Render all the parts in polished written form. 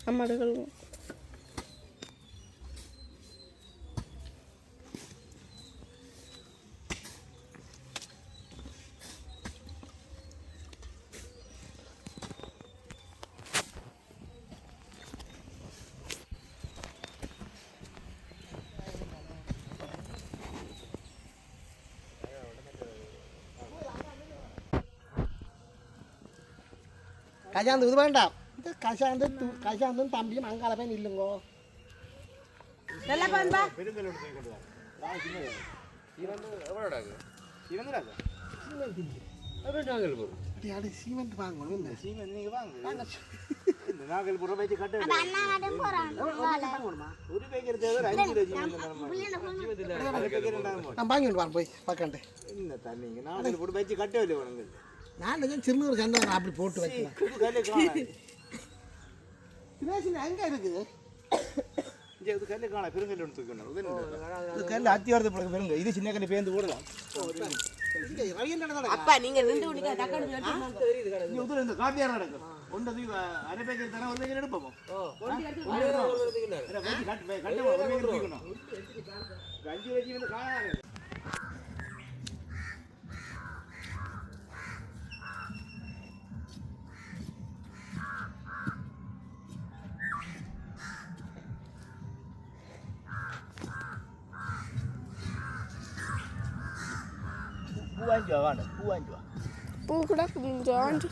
அம்மாடுகள் கஜாந்து இது வேண்டாம். இந்த கஜாந்தும் தம்பியும் அங்கால போய் நில்லுங்கோ. சீமெண்ட் வாங்கணும். சீமெண்ட் நீங்க வாங்க. நாகல் புற வச்சு கட்ட நான் வாங்கிட்டு வரேன் போய் பார்க்கண்டே. என்ன தண்ணிங்க நாகல் புற வச்சு கட்டவில்லை உனக்கு. நான் சிறுநூறு சந்தனம் அப்படி போட்டு வைக்கிறேன். எங்க இருக்குது கல்லு காண பெருங்கல் ஒன்று தூக்கணும். கல் அத்தியாரத்து பிறகு பெருங்க இது சின்ன கல்லு பேர்ந்து போடலாம். அப்பா நீங்க நின்று காப்பியார் நடக்கும். ஒன்று அரை பேக்கெட் தானே ஒரு பேக்கெட் எடுப்போம். அஞ்சு வச்சு வந்து காணாது. பூ கூட ஜாண்டு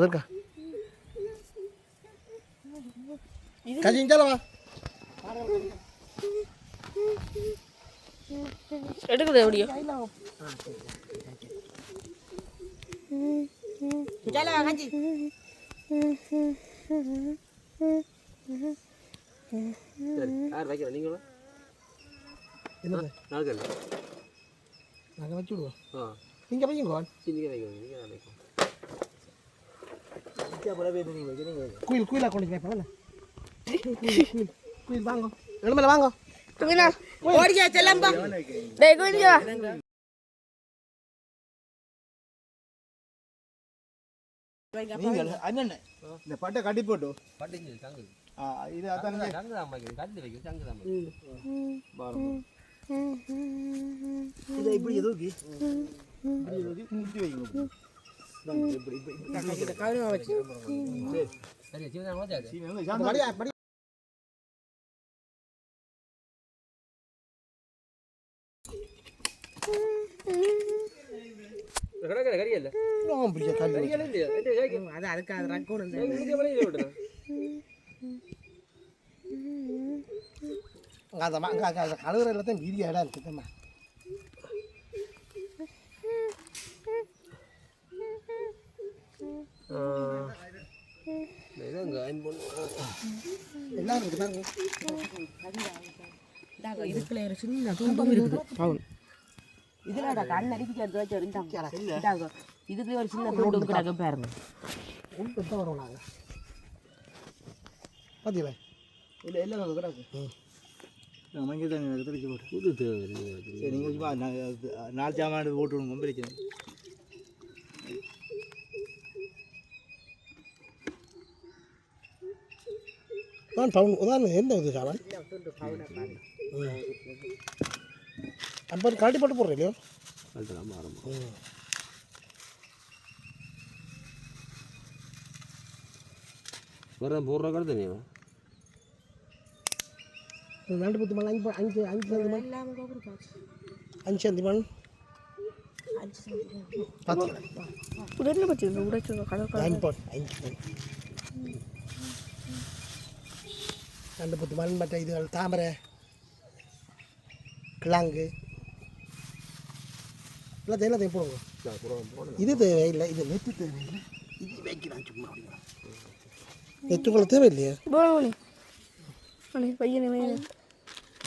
இருக்கா கஜிஞ்சாலவா எடுக்குது எப்படியோ நீங்களும் நாங்கள் வச்சு விடுவோம். நீங்கள் வைங்க குயில் குயிலாக கொண்டு வைப்பாங்கல்ல. குயில் வாங்க எழுமல வாங்க ஓடியா செல்லம்பா டேய் குயிலியா நீங்கள் அண்ணன் இந்த பட்டை கட்டி போட்டு பட்டிஞ்சு சங்கு இது அதான் சங்கு தான் வைக்கணும் கட்டி வைக்கணும் சங்கு தான் இதை இப்படி எதுவுக்கு முட்டி வைக்கணும். சரி சீவனா வச்சாச்சு கடற்கரை கரியல்ல அது அதுக்கு அது ரக்கணும். கழுவுற எல்லாத்தையும் வீதிய இடம் இருக்குதும்மா. எல்லாம் இருக்கு பாருங்க. இதுக்குள்ள ஒரு சின்ன துன்பம் இருக்குது. இதுல கண் அடிக்க இதுக்கு ஒரு சின்ன துண்டு கிடக்க பாருங்க. வரும் நாங்கள் பார்த்தீங்களா இல்லை எல்லாம் கிடக்கு மஞ்சள் தண்ணி தெளிச்சு போட்டு புது தேவை சரி நீங்கள் சும்மா 4 சாமான் போட்டு விடுங்க பிரச்சனை பவுன் உதாரணம் எந்த இது சாமான் அப்போ கழட்டி போட்டு போடுறேன் இல்லையோ அதுதான் ஆரம்பம் வேறு போடுற கடை தனியா 2 மணி 5 சந்தி மண் 2 மண் மற்ற இதுகள் தாமரை கிழங்கு எல்லாத்தையும் போடுங்க இது தேவையில்லை இது நெத்து தேவையில்லை இது வைக்கலாம் சும்மா நெத்துக்குள்ள தேவையில்லையா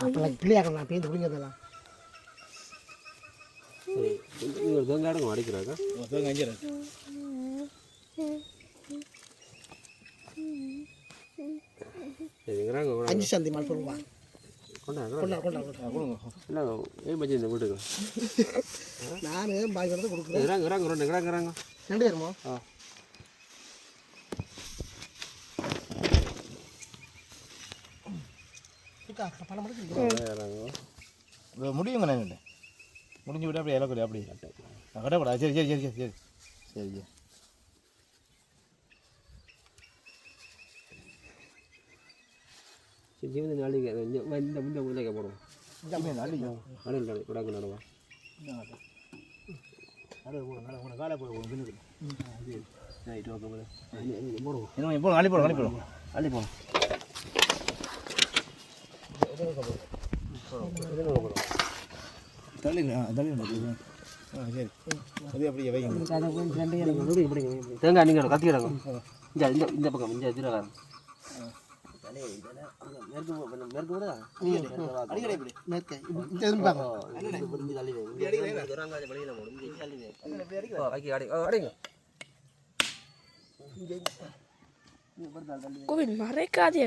அப்பெல்லாம் பிள்ளையாக்க நான் பேருந்து பிடிங்கிறதெல்லாம் தேங்காய் அடிக்கிறாங்க தேங்காய் 5 சந்தி மண் சொல்லுவாங்க வீட்டுக்கு நான் பாய்க்கிறது கொடுக்குறேன் இறங்குறாங்க 2 பேருமோ முடியுங்க நான் முடிஞ்சு விட அப்படியே இலக்குறேன் அப்படி கட்டக்கூடாது சரி சரி சரி சரி சரி சரி ஜீவன நாளைக்கு இந்த முல்லைக்க போடுவோம் அடில் குடாக்கு நடுவா காலை போடுவோம் போடுவோம் அள்ளி போடுவோம் அள்ளி போடுவோம் தள்ளி சரி அது அப்படியே வைங்க தேங்காய் நீங்கள் கத்திக்கிறாங்க இந்த பக்கம் இந்த திருவாரம் கோவில் மறைக்காதே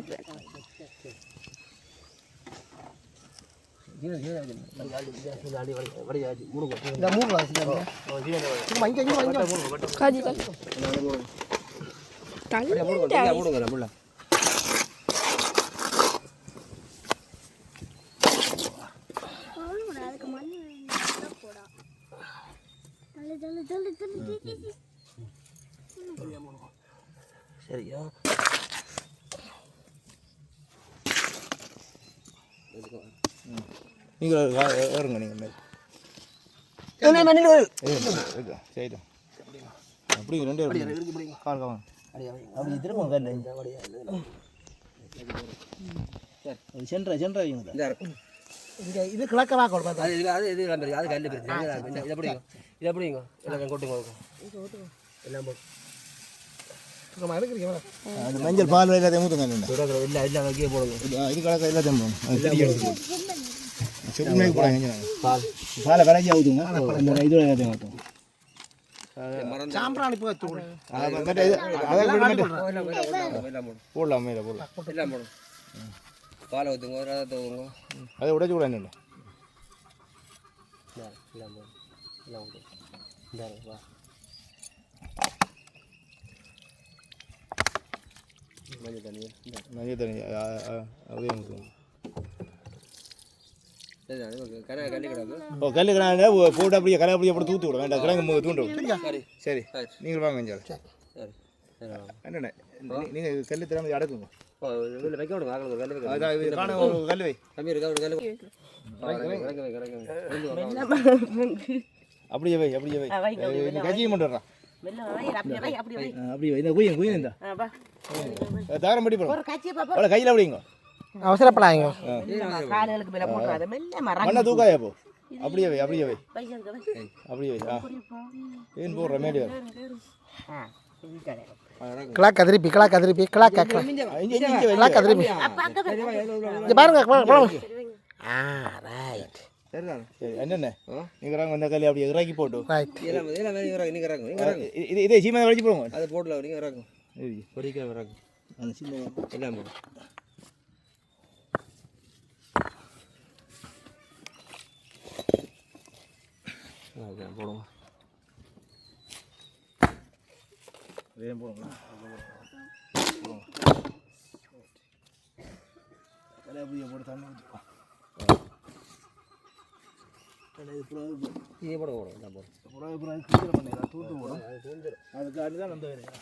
சரியா நீங்கள் ஏறுங்க நீங்கள் சரி அப்படி 2 கால் காவாங்க அப்படி திரும்ப சென்ட்ரா இங்கே இது கிழக்க வாக்க கொடுப்பா அது இது அது கல்லு இதை பிடிங்க இதை பிடிங்க எல்லாம் கொட்டுங்க எல்லாம் போட்டு அந்த மஞ்சள் பால் எல்லாத்தையும் ஊற்றுங்க இல்லை இல்லை வைக்க போடுங்க இது கலக்க எல்லாத்தையும் போடுங்க சுருமைக்கு போடாங்க பாலை விளைஞ்சி ஊற்றுங்க அந்த இது எல்லாத்தையும் ஊற்றுங்க சாம்பிராணி போய் போடலாம் மேலே போடலாம் எல்லாம் போடும் பாலை ஊற்றுங்க ரதத்தை ஊற்றுங்க அதை உடைச்சி கூட என்ன எல்லாம் போடும் எல்லாம் ஊற்று இந்த வா மஞ்சள் தண்ணி அதே கல்லி கிடக்கு ஓ கல்லு கிடாங்க போட்டு அப்படியே கலை அப்படியே போட்டு தூத்து விட வேண்டாம் கிழங்கு தூண்டும் சரி நீங்கள் வாங்க கொஞ்சம் சரி என்னண்ணே நீங்கள் கல்லு திறமை அடக்குங்க வைக்க விடுங்க அதான் இது காண ஒரு கல் வை கம்மி இருக்கா கல் அப்படியே வை கஜியை மட்டும் வர்றான் அப்படி வை இந்த குயின் இந்த தாரம் படி போகிறோம் கையில் அப்படிங்க அவசரப்படாங்க காலுகளுக்கு மேல போட்டுறாத மெல்ல மண்ணை தூக்காயா போ அப்படியே வை அப்படியே வை ஏன் போடுற மேலே கிளா கதிரிப்பி பாருங்க சரி என்னென்ன நீங்கள் வந்த கல்வி அப்படியே இறக்கி போட்டு இதே சீமா வலிச்சு போடுங்க அதை போடல நீங்கள் இறக்கும் பொறிக்க இறக்கும் அந்த சின்ன எல்லாம் போடுவோம். வேணும் போடுங்க. தலையை போட்டு தண்ணி ஊற்றிப்போம். இதே போட போடுவோம். புறாவை கீழே பண்ணிடலாம், தூத்து போடும். அதுக்காண்டி தான் அந்த வேலையா.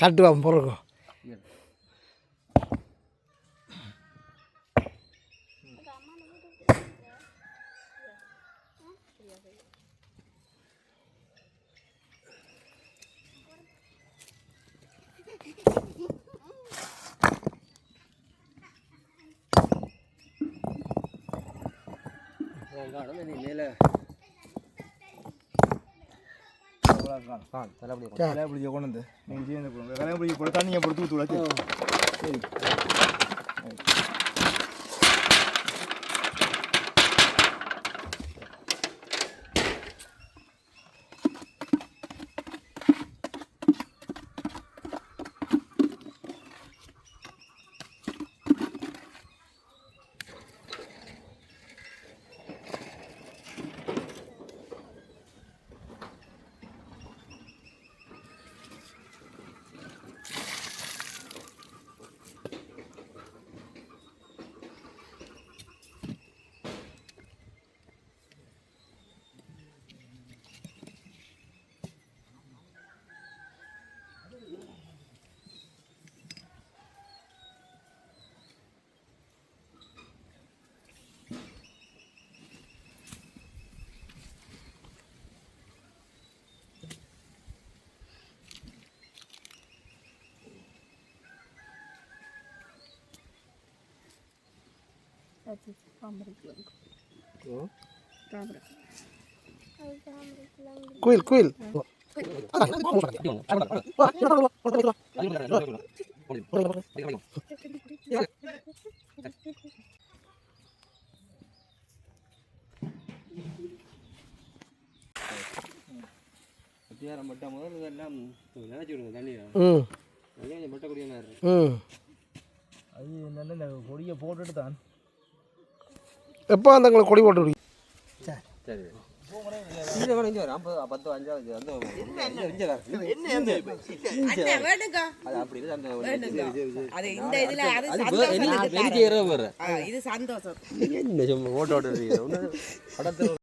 காட்டுவான் பிறகு மேலே தலைப்பிடிச்ச கொண்டு வந்து நீங்கள் சேர்ந்து கொடுங்க. தலைப்பிடிச்சி போட தண்ணியை போட்டு தூத்து விடாச்சு. சரி குயில் குயில் அத்தியாரம் பட்டா முதல் இதெல்லாம் நினைச்சு விடுங்க தண்ணியை. பட்டக்கூடிய மாதிரி அது என்னென்ன இந்த கொடியை போட்டுட்டு தான். எப்போ அந்த கொடி போட்டு விடுங்க. சரி இங்கே வேணும். இங்கே வரும் 10 5 அது அப்படி இது சந்தோஷம். என்ன ஓட்ட ஓட்ட படத்தை